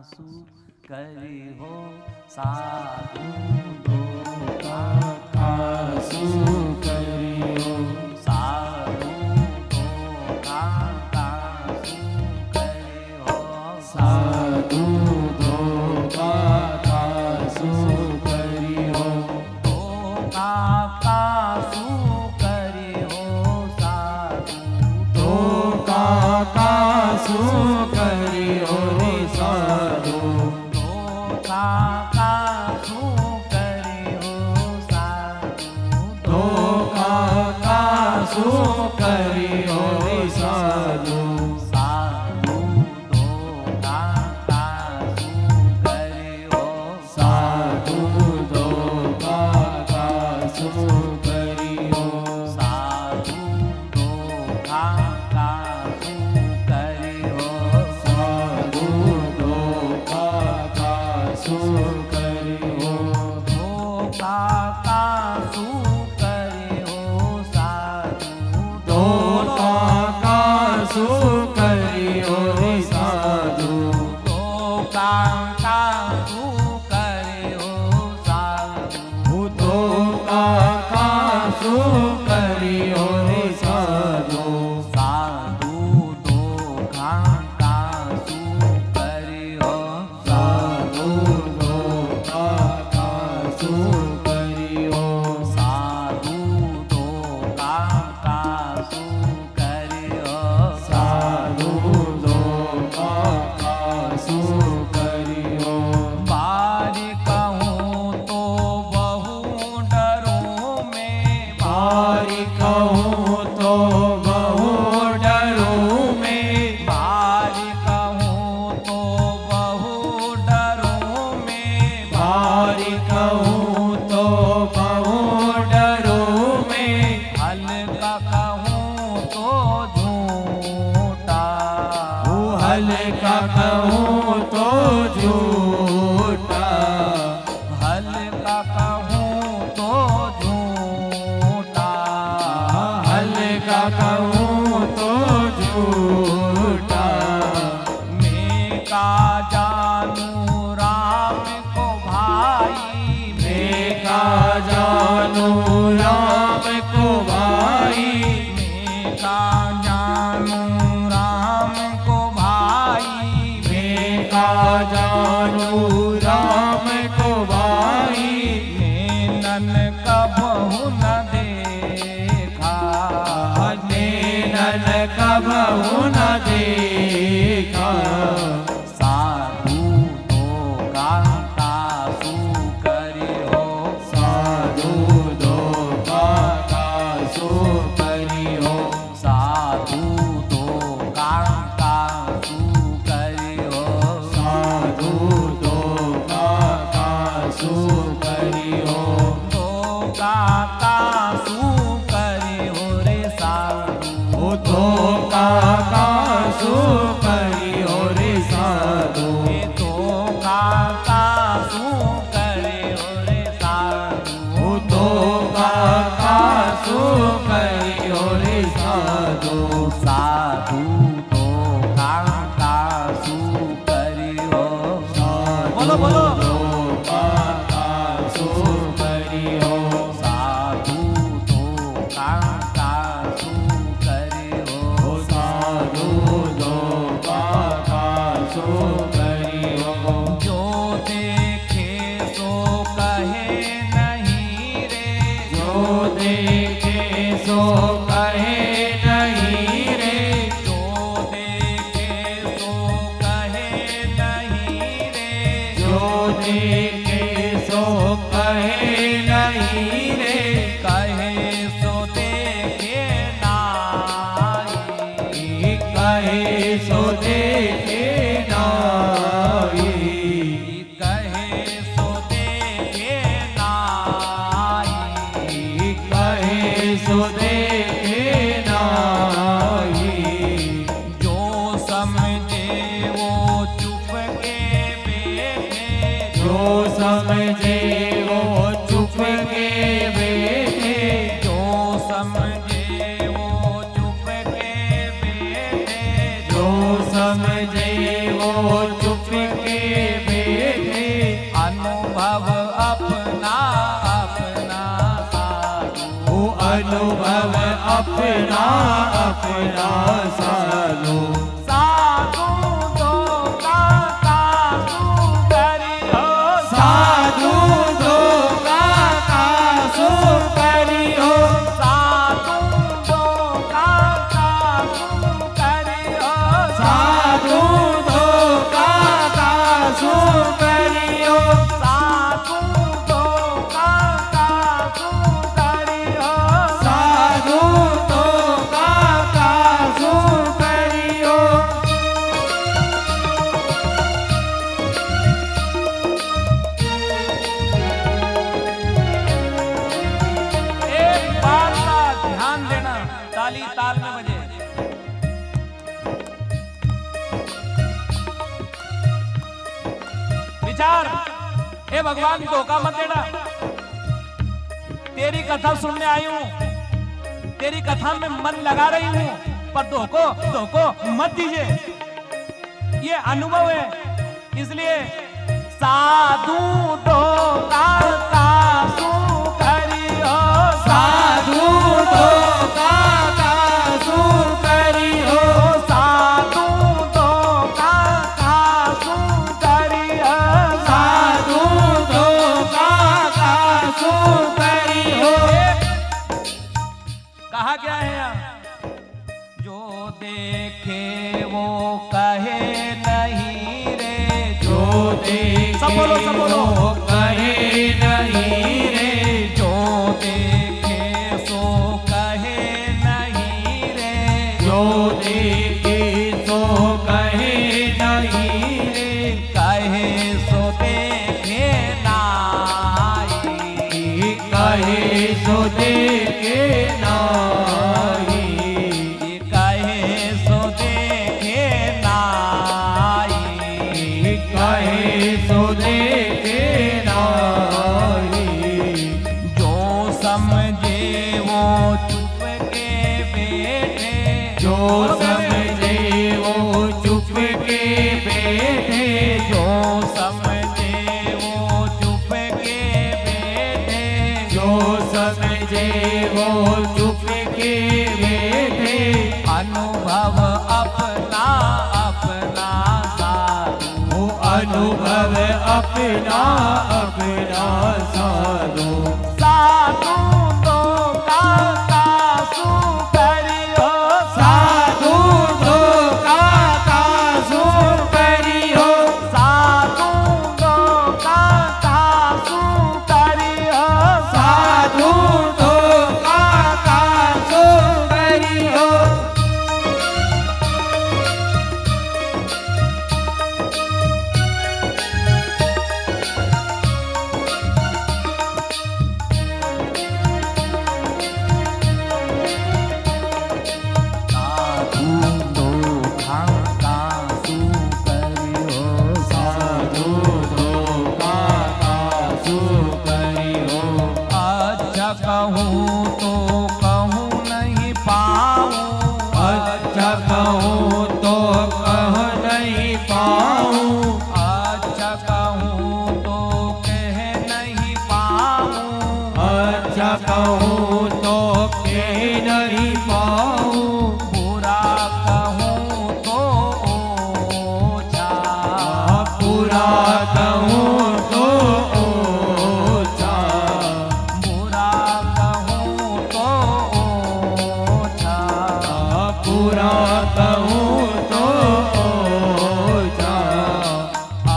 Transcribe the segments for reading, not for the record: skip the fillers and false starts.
सु करी हो साधु तो का सु करी हो साधु तो का सु करी हो साधु तो का सु करी हो तो का सु करी हो साधु तो का सु करी हो साधु तो का सु करी हो साधु तो का सु करी हो साधु साधु तो का सु करी हो साधु तो का सु करी हो साधु तो का सु करी हो साधु तो का सु करी हो तो का सु करी हो साधु तो का सु करी हो साधु तो का सु करी हो साधु तो का सु करी हो साधु साधु तो का सु करी हो साधु तो का सु करी हो साधु तो का सु करी हो साधु तो का सु करी हो बारी कहूँ तो बहु डरूं मैं बारी कहूँ तो बहु डरूं मैं बारी कहूँ तो बहु डरूं मैं बारी कहूँ तो बहु डरूं मैं हल्का कहूँ तो झूठा हल्का कहूँ तो झूठा हल्का कहूँ तो झूठा हल्का कहूँ तो झूठा मैं का जानू राम को भाई मैं का जानू राम को भाई मैं का जानू राम को भाई मैं का जानू राम को भाई नैनन कबहु न देखा नैनन कबहु न देखा साधु तो का सु करी हो साधु दो का सु करी हो साधु तो का सु करी हो साधु दो का सु करी हो तो का सु करी हो रे साधु ओ तो का सु करी हो रे साधु तो का सु करी हो रे साधु ओ तो का सु करी हो रे साधु साधु तो का सु करी हो बोलो बोलो तो का सु करी हो साधु तो का सु करी हो साधु दो का सु करी हो जो देखे सो कहे नहीं रे जो देखे सो कहे नहीं रे जो देखे सो कहे नहीं रे जो देखे सो कहे नहीं रे कहे सो देखे नाई कहे सो देखे नाई कहे सो देखे नाई कहे सो देखे नाई जो समझे वो चुप के बैठे जो समझे वो चुप के बैठे जो समझे वो चुप के बैठे जो समझे वो चुप के अपना साधु साधु दो का कासु करियो साधु दो का कासु करियो साधु दो का कासु करियो साधु दो का कासु करियो साधु दो का कासु करियो साधु दो का कासु करियो एक बात का ध्यान देना, ताली ताल में बजे। विचार, हे भगवान धोखा मत देना। तेरी कथा सुनने आई हूं, तेरी कथा में मन लगा रही हूं, पर धोखो मत दीजिए। ये अनुभव है, इसलिए साधु धोखा कासु करियो साधु दो का कासु करियो साधु धोखा कासु करियो साधु दो का कासु करियो कहा क्या है यहाँ? जो देखे वो कहे नहीं रे, जो देखे सब बोलो, सब बोलो। वो कहे नहीं रे जो देखे सो कहे नहीं रे, जो देखे सो कहे नहीं रे कहे सो देखे नाई, कहे सो देखे नाही कहे सो देखे नाई। कहे सो देखे नाही जो समझे वो चुप के बैठे, जो समझे वो चुप के बैठे जो समझे वो चुप के बैठे, जो समझे वो चुप के बैठे अनुभव अपना अपना साधु, वो अनुभव अपना अपना साधो साधु दो का कासु करियो साधु दो का कासु करियो साधु दो का कासु करियो साधु दो का कासु करियो साधु दो का कासु करियो साधु दो का कासु करियो अच्छा कहूँ तो कहूँ नहीं पाऊँ, अच्छा कहूँ तो कह नहीं पाऊँ अच्छा कहूँ तो कह नहीं पाऊँ, अच्छा कहूँ तो कह नहीं पाऊँ बुरा कहूँ तो ओछा, पूरा कहूँ तो ओछा बुरा कहूँ तो ओछा, पूरा कहूँ तो ओछा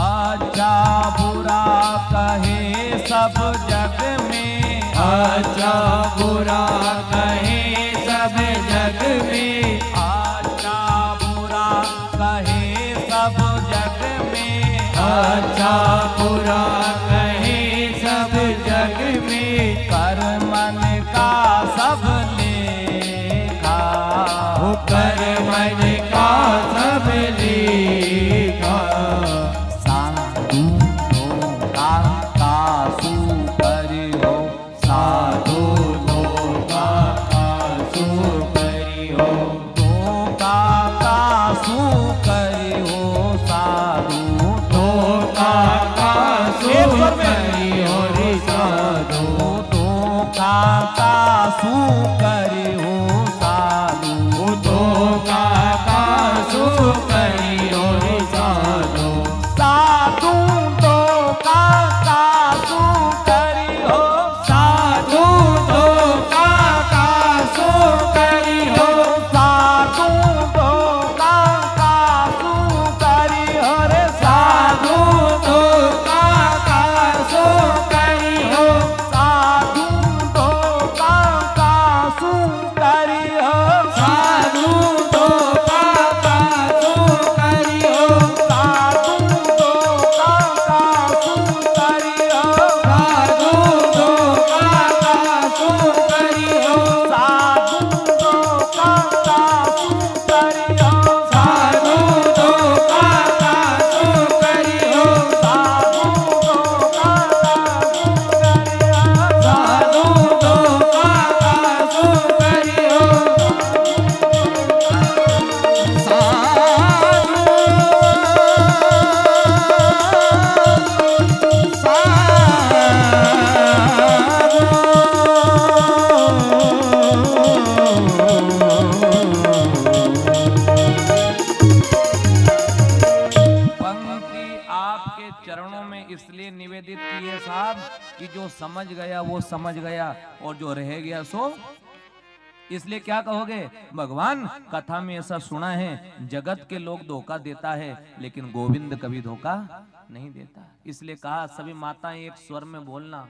अच्छा बुरा कहे सब जग में, अच्छा बुरा कहे सब जग में अच्छा बुरा कहे सब जग में, अच्छा बुरा कहे सब जग में कर मन का सब लेखा, वो कर मन का सब लेखा साधु दो का कासु करियो साधु दो का कासु करियो दो का कासु करियो साधु दो का कासु एक स्वर पंक्ति आपके चरणों में इसलिए निवेदित की है साहब कि जो समझ गया वो समझ गया और जो रह गया सो। इसलिए क्या कहोगे, भगवान कथा में ऐसा सुना है जगत के लोग धोखा देता है लेकिन गोविंद कभी धोखा नहीं देता। इसलिए कहा सभी माताएं एक स्वर में बोलना,